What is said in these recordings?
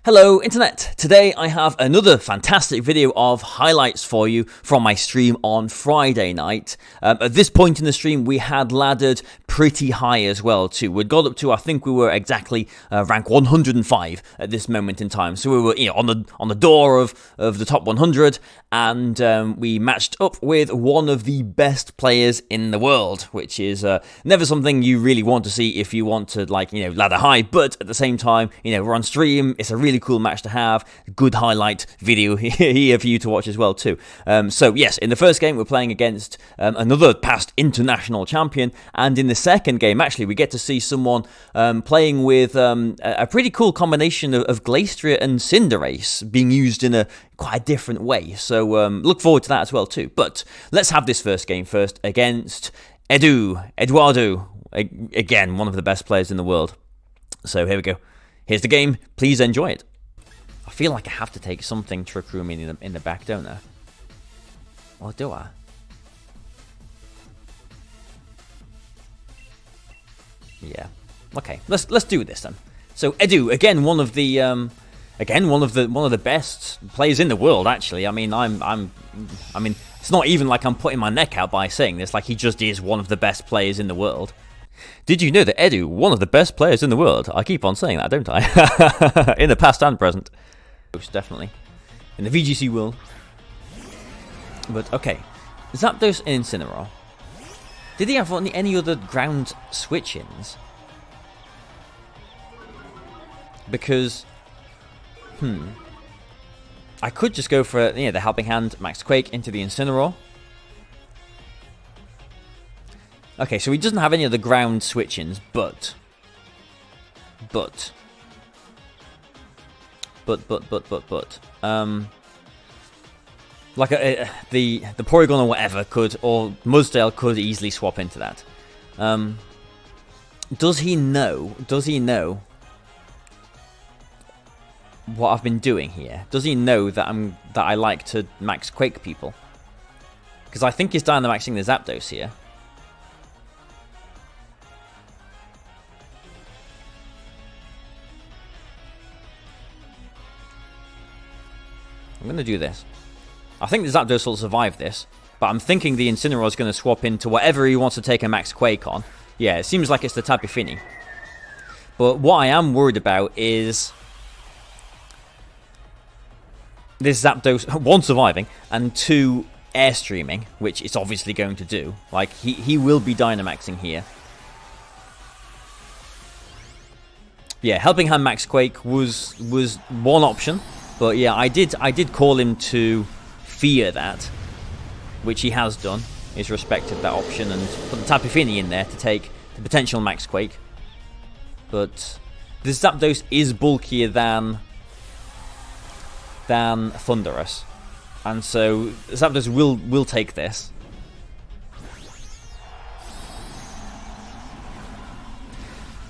Hello Internet! Today I have another fantastic video of highlights for you from my stream on Friday night. At this point in the stream we had laddered pretty high as well too. We'd got up to, I think we were exactly rank 105 at this moment in time. So we were on the door of the top 100 and we matched up with one of the best players in the world, which is never something you really want to see if you want to ladder high, but at the same time, we're on stream, it's a really cool match to have, good highlight video here for you to watch as well too. So yes, in the first game we're playing against another past international champion, and in the second game actually we get to see someone playing with a pretty cool combination of Glacier and Cinderace being used in quite a different way, so look forward to that as well too. But let's have this first game first against Eduardo, again one of the best players in the world. So here we go. Here's the game. Please enjoy it. I feel like I have to take something Trick Room in the back, don't I? Or do I? Yeah. Okay. Let's do this then. So Edu, again, one of the best players in the world. Actually, I mean, it's not even like I'm putting my neck out by saying this. Like, he just is one of the best players in the world. Did you know that Edu, one of the best players in the world? I keep on saying that, don't I? In the past and present. Most definitely. In the VGC world. But, okay. Zapdos and Incineroar. Did he have any other ground switch-ins? Because, I could just go for, the Helping Hand, Max Quake into the Incineroar. Okay, so he doesn't have any of the ground switch-ins, but the Porygon or whatever could, or Mudsdale could easily swap into that. Does he know what I've been doing here? Does he know that I like to Max Quake people? Because I think he's Dynamaxing the Zapdos here. I'm going to do this. I think the Zapdos will survive this, but I'm thinking the Incineroar is going to swap into whatever he wants to take a Max Quake on. Yeah, it seems like it's the Tapu Fini. But what I am worried about is this Zapdos, one, surviving, and two, airstreaming, which it's obviously going to do. Like, he will be Dynamaxing here. Yeah, Helping Hand Max Quake was one option. But yeah, I did call him to fear that, which he has done. He's respected that option and put the Tapu Fini in there to take the potential Max Quake. But this Zapdos is bulkier than Thundurus, and so Zapdos will take this.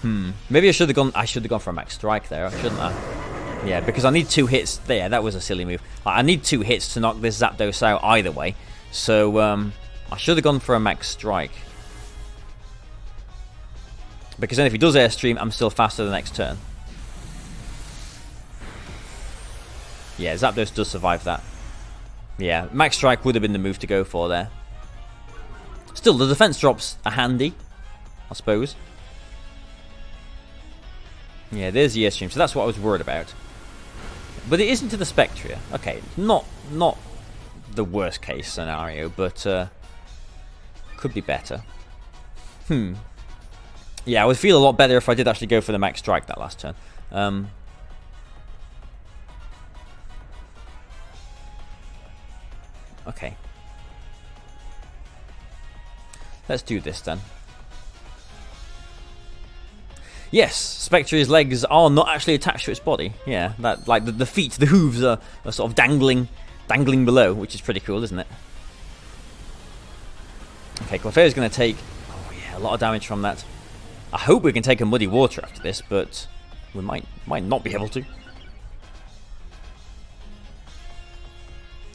Maybe I should have gone for a Max Strike there, shouldn't I? Yeah, because I need 2 hits. There, that was a silly move. I need 2 hits to knock this Zapdos out either way. So, I should have gone for a Max Strike. Because then if he does Airstream, I'm still faster the next turn. Yeah, Zapdos does survive that. Yeah, Max Strike would have been the move to go for there. Still, the defense drops are handy, I suppose. Yeah, there's the Airstream, so that's what I was worried about. But it isn't to the Spectria. Okay, not the worst case scenario, but could be better. Yeah, I would feel a lot better if I did actually go for the Max Strike that last turn. Okay. Let's do this then. Yes, Spectria's legs are not actually attached to its body. Yeah, that, like the feet, the hooves are sort of dangling below, which is pretty cool, isn't it? Okay, Clefairy's going to take, a lot of damage from that. I hope we can take a Muddy Water after this, but we might not be able to.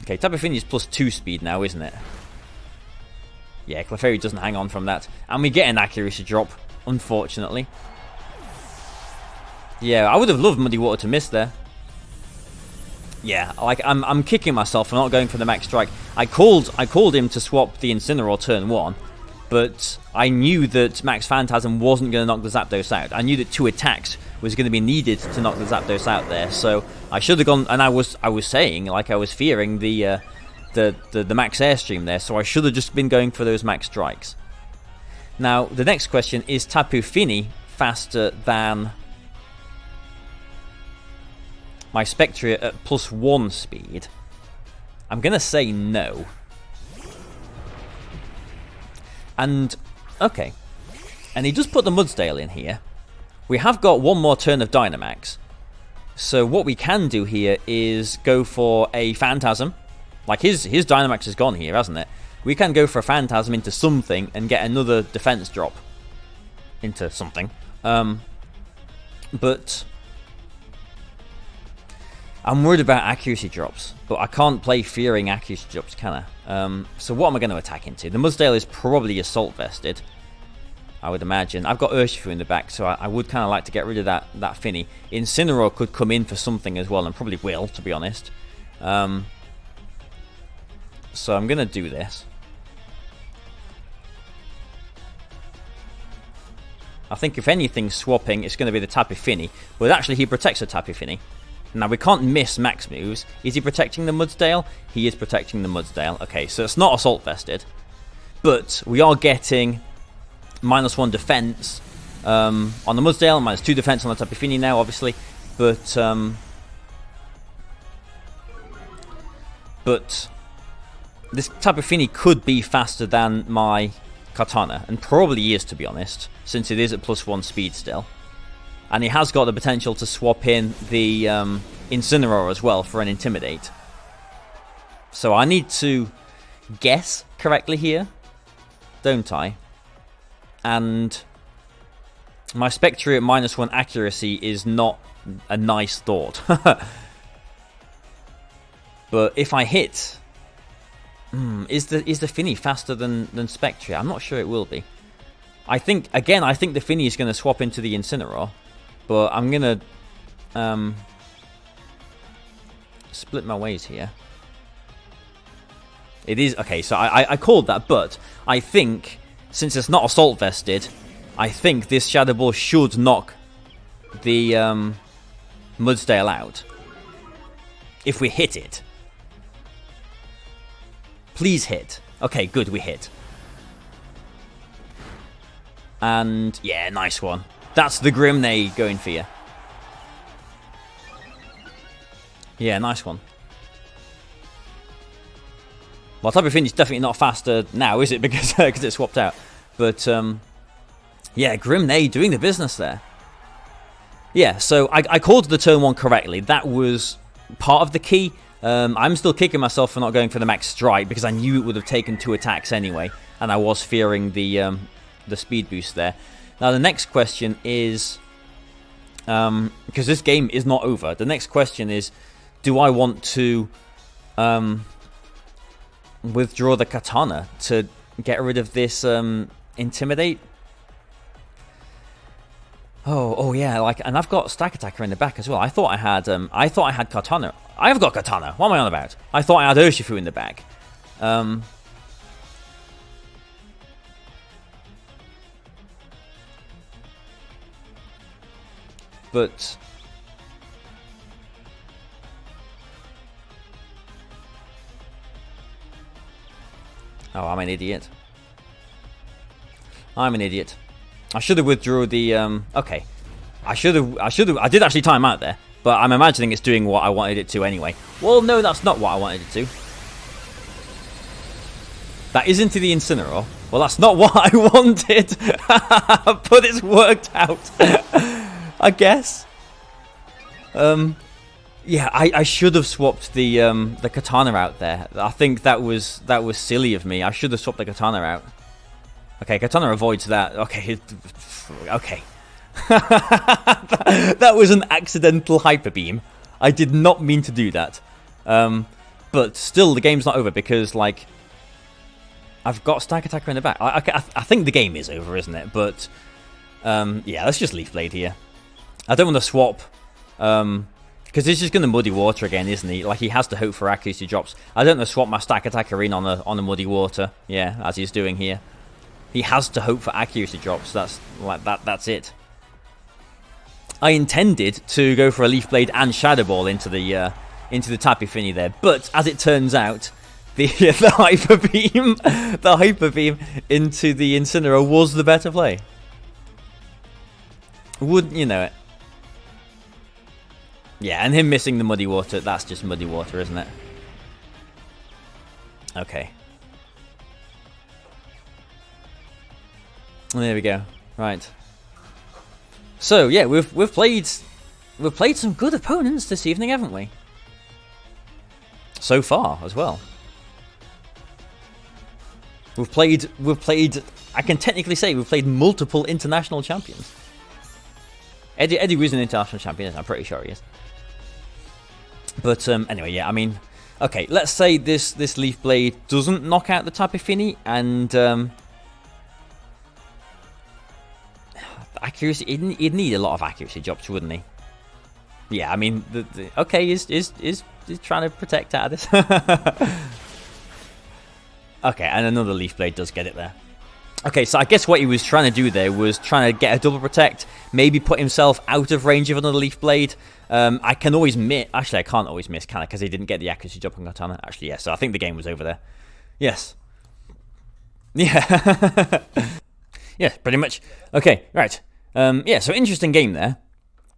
Okay, Tapu Fini is +2 speed now, isn't it? Yeah, Clefairy doesn't hang on from that, and we get an accuracy drop, unfortunately. Yeah, I would have loved Muddy Water to miss there. Yeah, like I'm kicking myself for not going for the max strike. I called him to swap the Incineroar turn 1, but I knew that Max Phantasm wasn't going to knock the Zapdos out. I knew that 2 attacks was going to be needed to knock the Zapdos out there, so I should have gone. And I was saying, like, I was fearing the max airstream there, so I should have just been going for those max strikes. Now the next question is: Tapu Fini faster than my Spectria at +1 speed? I'm gonna say no. And okay, and he does put the Mudsdale in here. We have got one more turn of Dynamax, so what we can do here is go for a Phantasm. Like his Dynamax is gone here, hasn't it? We can go for a Phantasm into something and get another defense drop into something. But I'm worried about accuracy drops, but I can't play fearing accuracy drops, can I? So what am I going to attack into? The Mudsdale is probably Assault Vested, I would imagine. I've got Urshifu in the back, so I would kind of like to get rid of that Finny. Incineroar could come in for something as well, and probably will, to be honest. So I'm going to do this. I think if anything swapping, it's going to be the Tapu Fini, but actually he protects the Tapu Fini. Now, we can't miss max moves. Is he protecting the Mudsdale? He is protecting the Mudsdale. Okay, so it's not Assault Vested, but we are getting -1 defense on the Mudsdale, -2 defense on the Tapu Fini now, obviously, but this Tapu Fini could be faster than my Katana, and probably is, to be honest, since it is at +1 speed still. And he has got the potential to swap in the Incineroar as well for an Intimidate. So I need to guess correctly here, don't I? And my Spectre at -1 accuracy is not a nice thought. But if I hit... is the Finny faster than Spectre? I'm not sure it will be. I think the Finny is going to swap into the Incineroar, but I'm going to split my ways here. It is... Okay, so I called that, but I think, since it's not Assault Vested, I think this Shadow Ball should knock the Mudsdale out. If we hit it. Please hit. Okay, good, we hit. And, yeah, nice one. That's the Grimnade going for you. Yeah, nice one. Well, Tapu Fini's definitely not faster now, is it? Because it swapped out. But, yeah, Grimnade doing the business there. Yeah, so I called the turn 1 correctly. That was part of the key. I'm still kicking myself for not going for the max strike because I knew it would have taken 2 attacks anyway, and I was fearing the speed boost there. Now the next question is, because this game is not over, the next question is, do I want to withdraw the Katana to get rid of this Intimidate? Oh yeah, like, and I've got Stack Attacker in the back as well. I thought I had Katana. I've got Katana. What am I on about? I thought I had Urshifu in the back. But oh, I'm an idiot. I'm an idiot. I should have withdrew the okay. I did actually time out there, but I'm imagining it's doing what I wanted it to anyway. Well, no, that's not what I wanted it to. That is into the Incineroar. Well, that's not what I wanted. But it's worked out. I guess. Yeah, I should have swapped the Katana out there. I think that was silly of me. I should have swapped the Katana out. Okay, Katana avoids that. Okay, okay. That was an accidental Hyper Beam. I did not mean to do that. But still, the game's not over because, like, I've got Stack Attacker in the back. I think the game is over, isn't it? But yeah, let's just Leaf Blade here. I don't want to swap Because he's just going to muddy water again, isn't he? Like, he has to hope for accuracy drops. I don't know, swap my stack attacker in on a muddy water. Yeah, as he's doing here. He has to hope for accuracy drops. That's like that's it. I intended to go for a Leaf Blade and Shadow Ball into the Tapu Fini there, but as it turns out, the Hyper Beam into the Incineroar was the better play. Wouldn't you know it? Yeah, and him missing the muddy water, that's just muddy water, isn't it? Okay. There we go. Right. So yeah, we've played some good opponents this evening, haven't we? So far as well. We've played I can technically say we've played multiple international champions. Eddie was an international champion, I'm pretty sure he is. But anyway, yeah, I mean, okay, let's say this Leaf Blade doesn't knock out the Tapu Fini, and accuracy, he'd need a lot of accuracy drops, wouldn't he? Yeah, I mean, okay, he's trying to protect out of this. Okay, and another Leaf Blade does get it there. Okay, so I guess what he was trying to do there was trying to get a double protect, maybe put himself out of range of another Leaf Blade. I can always miss. Actually, I can't always miss, can I? Because he didn't get the accuracy drop on Katana. Actually, yeah, so I think the game was over there. Yes. Yeah. Yeah, pretty much. Okay, right. Yeah, so interesting game there.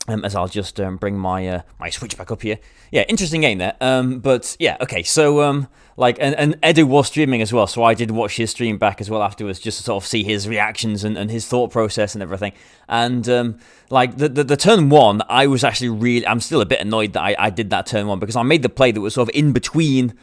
As I'll just bring my my switch back up here. Yeah, interesting game there. But yeah, okay. So like, and Edu was streaming as well, so I did watch his stream back as well afterwards, just to sort of see his reactions and his thought process and everything. And like the turn one, I was actually I'm still a bit annoyed that I did that turn one, because I made the play that was sort of in between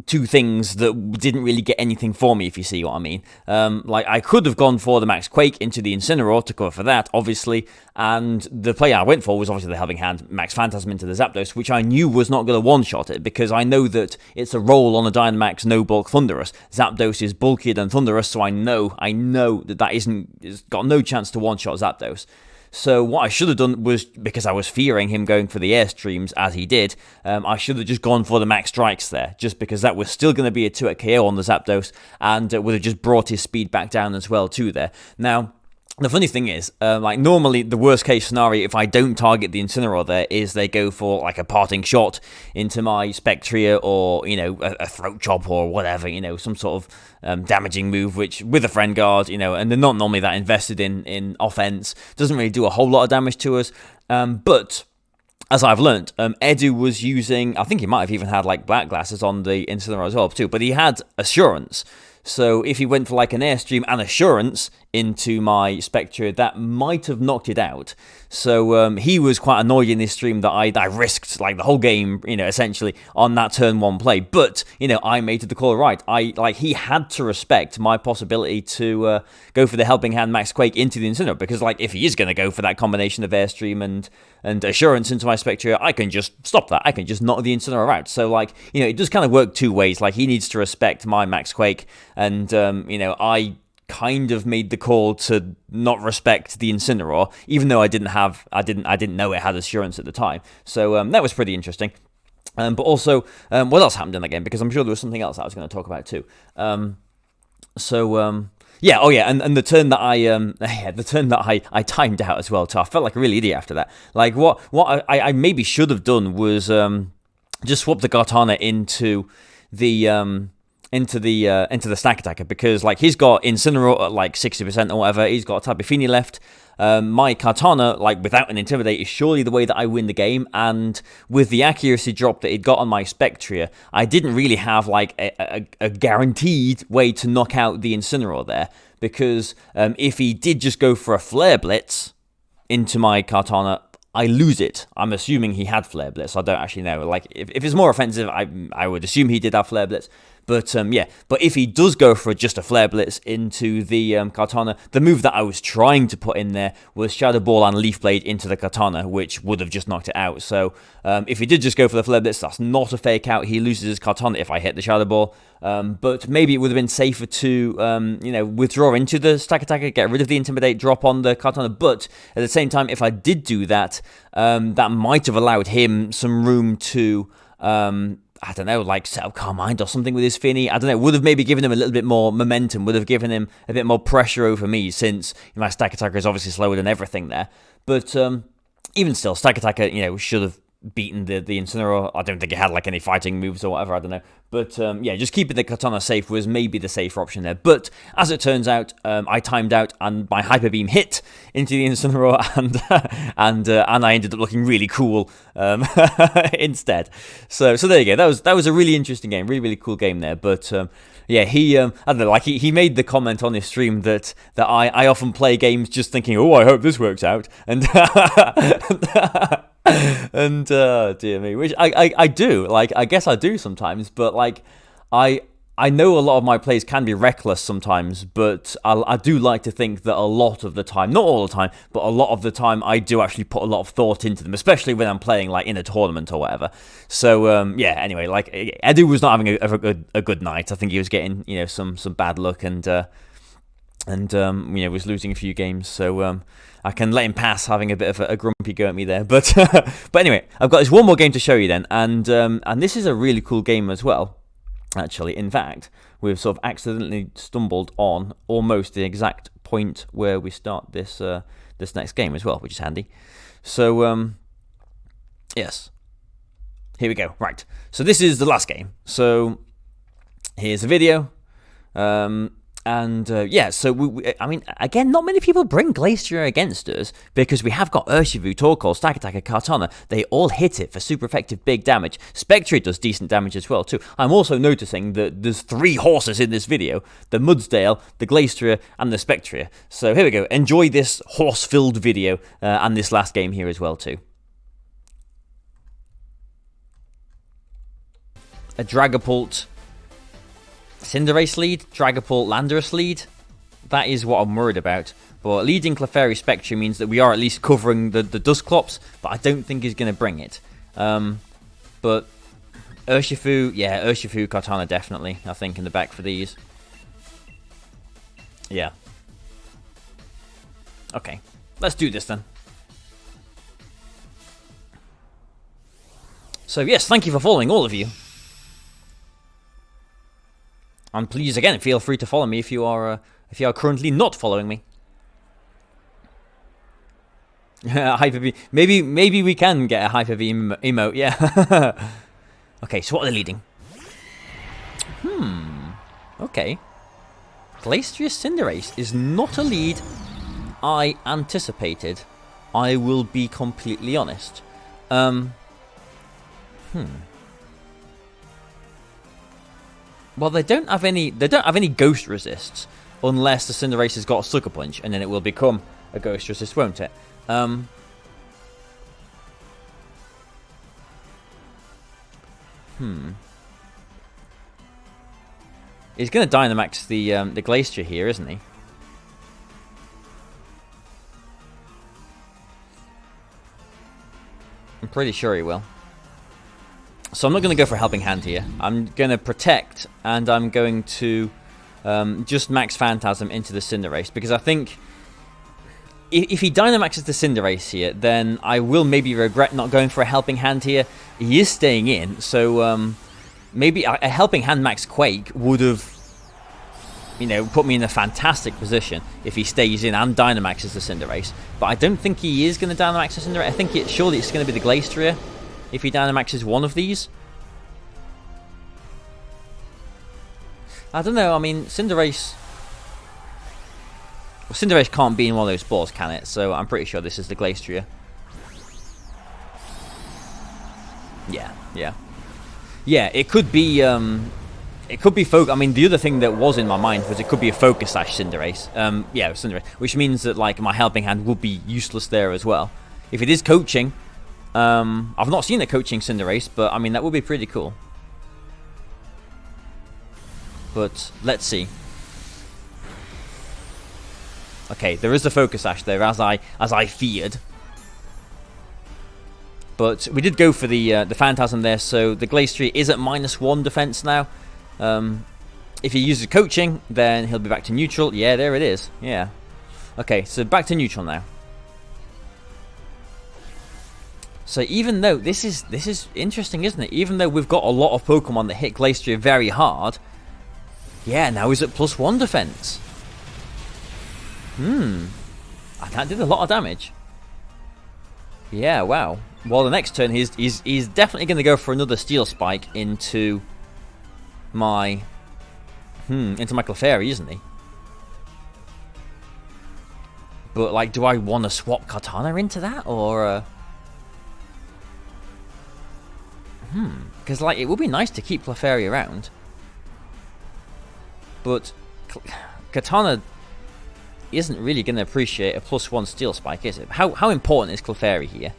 two things that didn't really get anything for me, if you see what I mean. Like, I could have gone for the Max Quake into the Incineroar to cover for that, obviously, and the play I went for was obviously the Helping Hand Max Phantasm into the Zapdos, which I knew was not going to one-shot it, because I know that it's a roll on a Dynamax no-bulk Thunderous. Zapdos is bulkier than Thunderous, so I know that it's got no chance to one-shot Zapdos. So what I should have done was, because I was fearing him going for the Airstreams as he did, I should have just gone for the Max Strikes there, just because that was still going to be a 2-hit KO on the Zapdos, and would have just brought his speed back down as well too there. Now, the funny thing is, like, normally the worst case scenario, if I don't target the Incineroar there, is they go for like a parting shot into my Spectria, or, you know, a throat chop or whatever, you know, some sort of damaging move, which with a friend guard, you know, and they're not normally that invested in offense, doesn't really do a whole lot of damage to us. But as I've learnt, Edu was using, I think he might have even had like black glasses on the Incineroar as well too, but he had Assurance. So if he went for like an Airstream and Assurance into my Spectre, that might have knocked it out. So he was quite annoyed in this stream that I risked like the whole game, you know, essentially on that turn one play. But, you know, I made the call right. He had to respect my possibility to go for the Helping Hand Max Quake into the Incineroar, because like if he is going to go for that combination of Airstream and Assurance into my Spectre, I can just stop that. I can just knock the Incineroar out. So, like, you know, it does kind of work two ways. Like, he needs to respect my Max Quake, and you know, I kind of made the call to not respect the Incineroar, even though I didn't know it had Assurance at the time. So that was pretty interesting. But also, what else happened in that game? Because I'm sure there was something else I was going to talk about too. Yeah, oh yeah, and the turn that I timed out as well too. I felt like a real idiot after that. Like, what I maybe should have done was just swap the Gartana into the stack attacker, because like he's got Incineroar at like 60% or whatever, he's got Tapu Fini left. My Kartana, like, without an Intimidate, is surely the way that I win the game, and with the accuracy drop that it got on my Spectria, I didn't really have like a guaranteed way to knock out the Incineroar there, because if he did just go for a Flare Blitz into my Kartana, I lose it. I'm assuming he had Flare Blitz. I don't actually know. Like, if it's more offensive, I would assume he did have Flare Blitz. But yeah, but if he does go for just a Flare Blitz into the Kartana, the move that I was trying to put in there was Shadow Ball and Leaf Blade into the Kartana, which would have just knocked it out. So if he did just go for the Flare Blitz, that's not a fake out. He loses his Kartana if I hit the Shadow Ball. But maybe it would have been safer to, withdraw into the Stack Attacker, get rid of the Intimidate, drop on the Kartana. But at the same time, if I did do that, that might have allowed him some room to... I don't know, like set up Calm Mind or something with his Finny. I don't know, would have maybe given him a little bit more momentum, would have given him a bit more pressure over me, since my Stack Attacker is obviously slower than everything there. But even still, Stack Attacker, should have beaten the Incineroar. I don't think it had like any fighting moves or whatever, I don't know. But yeah, just keeping the Katana safe was maybe the safer option there. But as it turns out, I timed out and my Hyper Beam hit into the Incineroar, and I ended up looking really cool instead. So there you go. That was a really interesting game, really cool game there. But yeah, he I don't know, like he made the comment on his stream that I often play games just thinking, oh, I hope this works out, and and dear me, which I do, like, I guess I do sometimes, but like I know a lot of my plays can be reckless sometimes, but I do like to think that a lot of the time, not all the time, but a lot of the time, I do actually put a lot of thought into them, especially when I'm playing like in a tournament or whatever. So yeah, anyway, like Edu was not having a good night. I think he was getting some bad luck, and was losing a few games. So I can let him pass having a bit of a grumpy go at me there. But but anyway, I've got this one more game to show you then, and this is a really cool game as well. Actually, in fact, we've sort of accidentally stumbled on almost the exact point where we start this this next game as well, which is handy. So yes, here we go. Right, so this is the last game. So here's the video. Yeah, so I mean, again, not many people bring Glacier against us, because we have got Urshifu, Torkoal, Stack Attacker, Kartana. They all hit it for super effective big damage. Spectre does decent damage as well, too. I'm also noticing that there's 3 horses in this video: the Mudsdale, the Glacier, and the Spectre. So here we go. Enjoy this horse-filled video, and this last game here as well, too. A Dragapult Cinderace lead, Dragapult Landorus lead. That is what I'm worried about. But leading Clefairy Spectre means that we are at least covering the Dusclops, but I don't think he's going to bring it. But Urshifu, yeah, Urshifu, Kartana definitely, I think, in the back for these. Yeah. Okay, let's do this then. So yes, thank you for following, all of you. And please, again, feel free to follow me if you are currently not following me. Hyper Beam. Maybe we can get a Hyper Beam emote. Yeah. Okay. So what are they leading? Okay. Glacier Cinderace is not a lead I anticipated. I will be completely honest. Well, they don't have any ghost resists, unless the Cinderace has got a Sucker Punch, and then it will become a ghost resist, won't it? He's going to Dynamax the Glacier here, isn't he? I'm pretty sure he will. So I'm not going to go for a Helping Hand here. I'm going to Protect, and I'm going to just max Phantasm into the Cinderace, because I think if he Dynamaxes the Cinderace here, then I will maybe regret not going for a Helping Hand here. He is staying in, so maybe a Helping Hand max Quake would have, put me in a fantastic position if he stays in and Dynamaxes the Cinderace. But I don't think he is going to Dynamax the Cinderace. I think surely it's going to be the Glacier if he Dynamaxes one of these. I don't know, I mean, Cinderace... Well, Cinderace can't be in one of those balls, can it? So I'm pretty sure this is the Glacier. Yeah. Yeah, it could be... Focus. I mean, the other thing that was in my mind was it could be a Focus Sash Cinderace. Yeah, Cinderace. Which means that, like, my Helping Hand would be useless there as well. If it is coaching... I've not seen a coaching Cinderace, but I mean that would be pretty cool. But let's see. Okay, there is the Focus Sash there, as I feared. But we did go for the Phantasm there, so the Glacier is at -1 defense now. If he uses coaching, then he'll be back to neutral. Yeah, there it is. Yeah. Okay, so back to neutral now. So even though this is interesting, isn't it? Even though we've got a lot of Pokemon that hit Glacier very hard, yeah, now he's at +1 defense. And that did a lot of damage. Yeah, wow. Well, the next turn he's definitely going to go for another Steel Spike into my Clefairy, isn't he? But like, do I want to swap Kartana into that, or? Because like, it would be nice to keep Clefairy around, but Kartana isn't really going to appreciate a +1 Steel Spike, is it? How important is Clefairy here?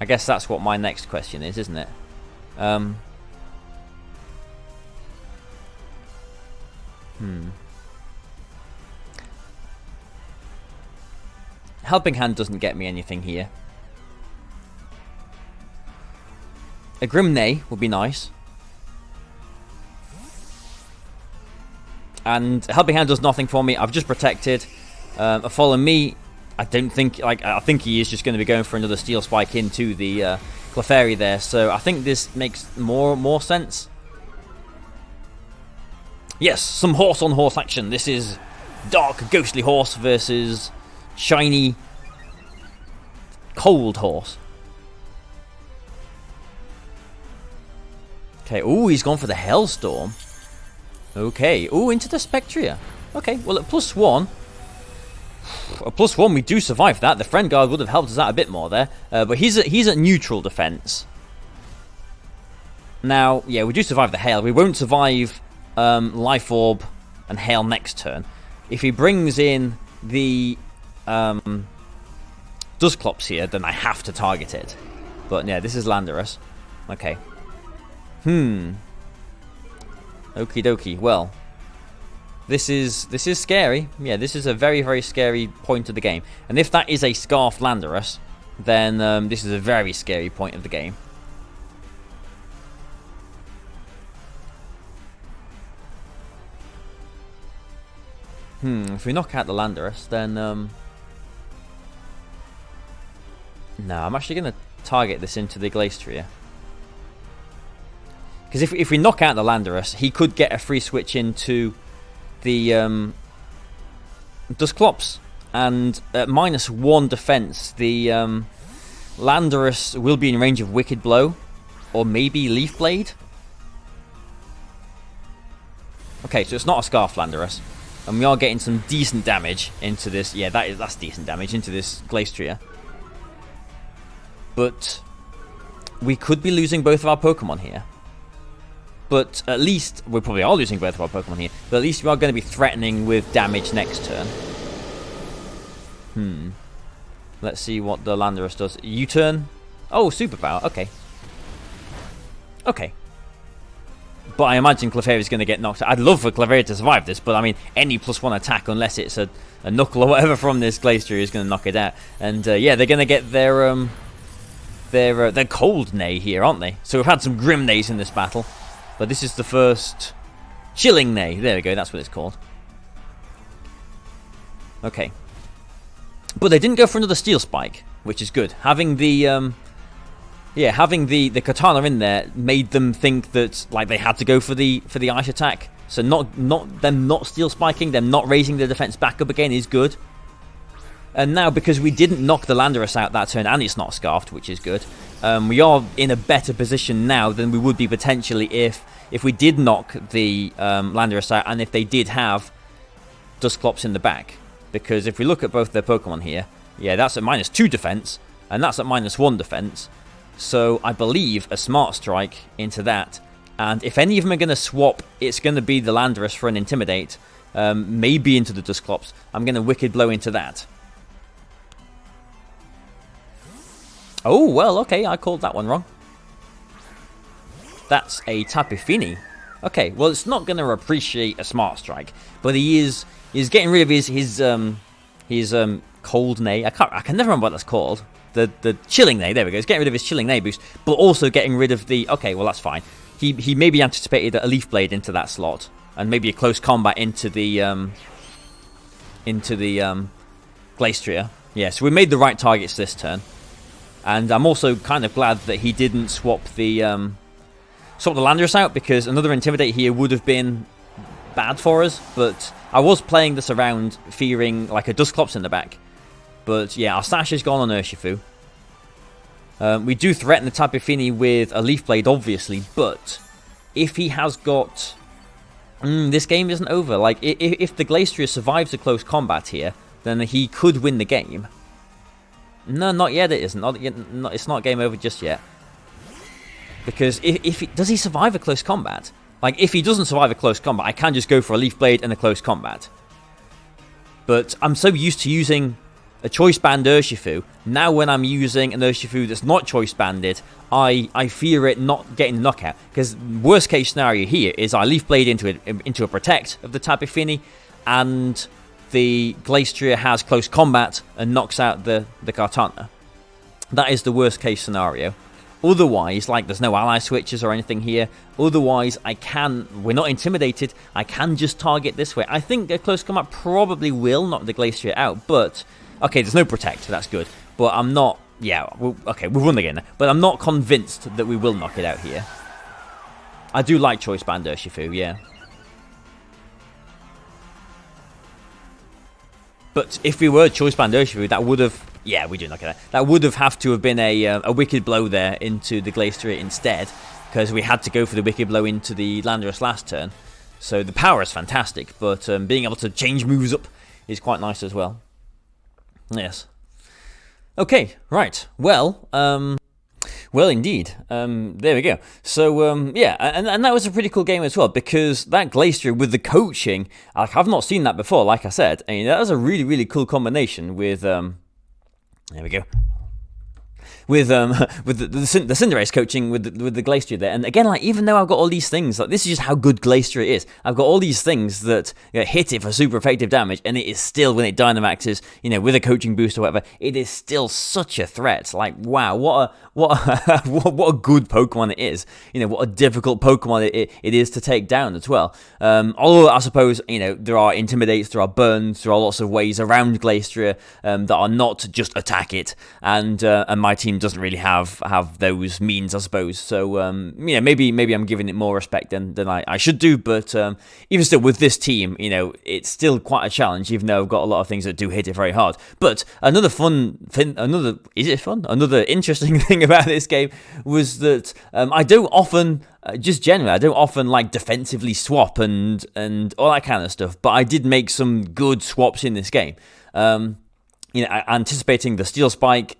I guess that's what my next question is, isn't it? Helping Hand doesn't get me anything here. A Grim Neigh would be nice. And Helping Hand does nothing for me. I've just protected. A Follow Me, I don't think, like, I think he is just going to be going for another Steel Spike into the Clefairy there. So I think this makes more sense. Yes, some horse-on-horse action. This is dark, ghostly horse versus shiny, cold horse. Okay, ooh, he's gone for the Hellstorm. Okay, ooh, into the Spectria. Okay, well, at +1, we do survive that. The Friend Guard would have helped us out a bit more there. But he's at neutral defense. Now, yeah, we do survive the Hail. We won't survive Life Orb and Hail next turn. If he brings in the Dusclops here, then I have to target it. But yeah, this is Landorus. Okay. Okie dokie. Well, this is scary. Yeah, this is a very, very scary point of the game. And if that is a Scarf Landorus, then this is a very scary point of the game. If we knock out the Landorus, then no, I'm actually going to target this into the Glacier. Because if we knock out the Landorus, he could get a free switch into the Dusclops. And at -1 defense, the Landorus will be in range of Wicked Blow, or maybe Leaf Blade. Okay, so it's not a Scarf Landorus. And we are getting some decent damage into this. Yeah, that's decent damage into this Glacier. But we could be losing both of our Pokemon here. But at least, we probably are losing both of our Pokemon here, but at least we are going to be threatening with damage next turn. Let's see what the Landorus does. U-turn. Oh, Superpower. Okay. Okay. But I imagine Clefairy is going to get knocked out. I'd love for Clefairy to survive this, but I mean, any +1 attack, unless it's a Knuckle or whatever from this Glacier, is going to knock it out. And yeah, they're going to get their Cold Neigh here, aren't they? So we've had some Grim Neighs in this battle. But this is the first Chilling Neigh. There we go, that's what it's called. Okay. But they didn't go for another Steel Spike, which is good. Having the Katana in there made them think that like they had to go for the ice attack. So them not Steel Spiking, them not raising their defense back up again is good. And now, because we didn't knock the Landorus out that turn, and it's not Scarfed, which is good, we are in a better position now than we would be potentially if we did knock the Landorus out, and if they did have Dusclops in the back. Because if we look at both their Pokemon here, yeah, that's at -2 defense, and that's at -1 defense. So I believe a Smart Strike into that, and if any of them are going to swap, it's going to be the Landorus for an Intimidate, maybe into the Dusclops. I'm going to Wicked Blow into that. Oh, well, okay, I called that one wrong. That's a Tapu Fini. Okay, well, it's not going to appreciate a Smart Strike, but he's getting rid of his Cold Nay. I can never remember what that's called. The Chilling Nay. There we go. He's getting rid of his Chilling Nay boost, but also getting rid of the. Okay, well, that's fine. He maybe anticipated a Leaf Blade into that slot, and maybe a close combat into the Glastrier. Yeah, so we made the right targets this turn, and I'm also kind of glad that he didn't swap the Landorus out, because another Intimidate here would have been bad for us. But I was playing this around fearing like a Dusclops in the back. But yeah, our stash is gone on Urshifu. We do threaten the Tapu Fini with a Leaf Blade, obviously, but if he has got... this game isn't over. Like, if the Glastrier survives a close combat here, then he could win the game. No, not yet it isn't. It's not game over just yet. Because does he survive a close combat? Like, if he doesn't survive a close combat, I can just go for a Leaf Blade and a close combat. But I'm so used to using a choice band Urshifu. Now when I'm using an Urshifu that's not choice banded, I fear it not getting the knockout. Because worst case scenario here is I Leaf Blade into a protect of the Tapu Fini, and the Glastrier has close combat and knocks out the Kartana. That is the worst case scenario. Otherwise, like, there's no ally switches or anything here. Otherwise, we're not intimidated. I can just target this way. I think a close combat probably will knock the Glastrier out, but okay, there's no protect, so that's good. But I'm not, yeah, okay, we've won the game, but I'm not convinced that we will knock it out here. I do like choice band Urshifu, yeah. But if we were choice band Urshifu, that would have... Yeah, we do knock it out. That would have to have been a Wicked Blow there into the Glastrier instead, because we had to go for the Wicked Blow into the Landorus last turn. So the power is fantastic, but being able to change moves up is quite nice as well. Yes. Okay, right. Well, well, indeed. There we go. So, yeah, and that was a pretty cool game as well, because that Glastrier with the coaching, like, I've not seen that before, like I said. I mean, that was a really, really cool combination with... there we go. With the Cinderace coaching with the Glastrier there, and again, like, even though I've got all these things, like, this is just how good Glastrier is. I've got all these things that, you know, hit it for super effective damage, and it is still, when it Dynamaxes, you know, with a coaching boost or whatever, it is still such a threat. Like, wow, what a good Pokemon it is. You know, what a difficult Pokemon it is to take down as well. Although I suppose, you know, there are Intimidates, there are Burns, there are lots of ways around Glastrier that are not just attack it, and my team doesn't really have those means, I suppose. So, you know, maybe I'm giving it more respect than I should do, but even still, with this team, you know, it's still quite a challenge, even though I've got a lot of things that do hit it very hard. But another interesting thing about this game was that I don't often, just generally, I don't often like defensively swap and all that kind of stuff, but I did make some good swaps in this game. You know, anticipating the Steel Spike,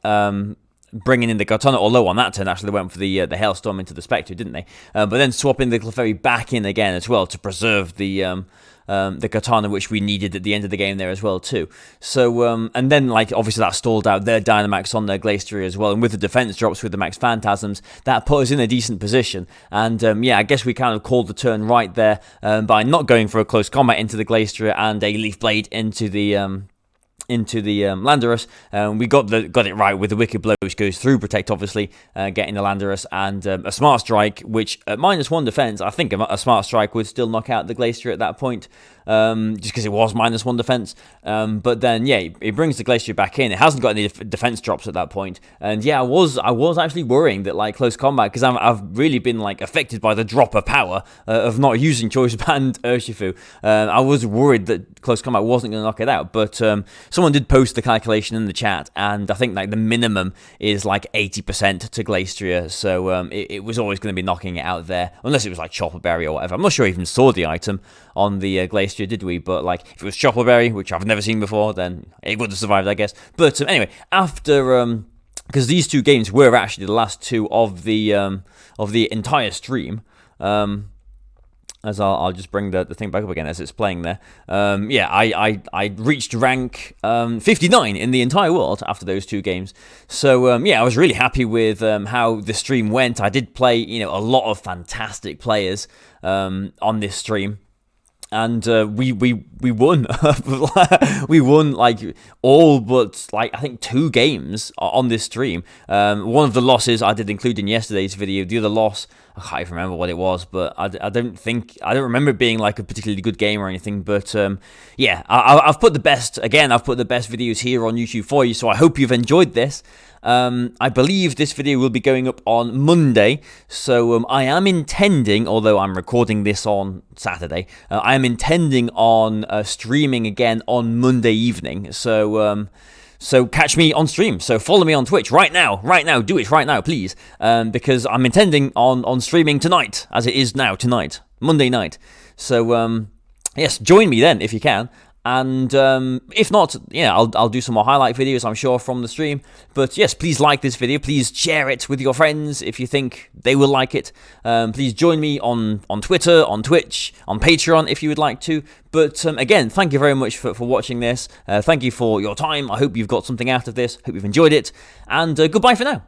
bringing in the Kartana, although on that turn, actually, they went for the Hailstorm into the Spectre, didn't they? But then swapping the Clefairy back in again as well to preserve the Kartana, which we needed at the end of the game there as well, too. So, and then, like, obviously that stalled out their Dynamax on their Glastrier as well, and with the defense drops with the Max Phantasms, that put us in a decent position. And, yeah, I guess we kind of called the turn right there by not going for a close combat into the Glastrier and a Leaf Blade into the Landorus. We got it right with the Wicked Blow, which goes through Protect, obviously, getting the Landorus, and a Smart Strike, which at -1 defense, I think a Smart Strike would still knock out the Glastrier at that point, just because it was -1 defense. But then, yeah, it brings the Glastrier back in. It hasn't got any defense drops at that point, and yeah, I was actually worrying that, like, close combat, because I've really been, like, affected by the drop of power of not using Choice Band Urshifu. I was worried that close combat wasn't going to knock it out, but someone did post the calculation in the chat, and I think, like, the minimum is like 80% to Glastrier, so it was always going to be knocking it out there, unless it was like Chopper Berry or whatever. I'm not sure I even saw the item on the Glastrier, did we? But, like, if it was Chopper Berry, which I've never seen before, then it would have survived, I guess. But anyway, after because these two games were actually the last two of the entire stream. as I'll just bring the thing back up again as it's playing there. Yeah, I reached rank 59 in the entire world after those 2 games. So yeah, I was really happy with how the stream went. I did play, a lot of fantastic players on this stream. And we won. We won like all but like I think 2 games on this stream. One of the losses I did include in yesterday's video. The other loss, I can't even remember what it was, but I don't remember it being like a particularly good game or anything. But yeah, I've put the best videos here on YouTube for you. So I hope you've enjoyed this. I believe this video will be going up on Monday, so I am intending, although I'm recording this on Saturday, I am intending on streaming again on Monday evening, so catch me on stream, so follow me on Twitch right now, do it right now, please, because I'm intending on streaming tonight, as it is now, tonight, Monday night, so yes, join me then if you can. And if not, yeah, I'll do some more highlight videos, I'm sure, from the stream. But yes, please like this video. Please share it with your friends if you think they will like it. Please join me on Twitter, on Twitch, on Patreon if you would like to. But again, thank you very much for watching this. Thank you for your time. I hope you've got something out of this. Hope you've enjoyed it. And goodbye for now.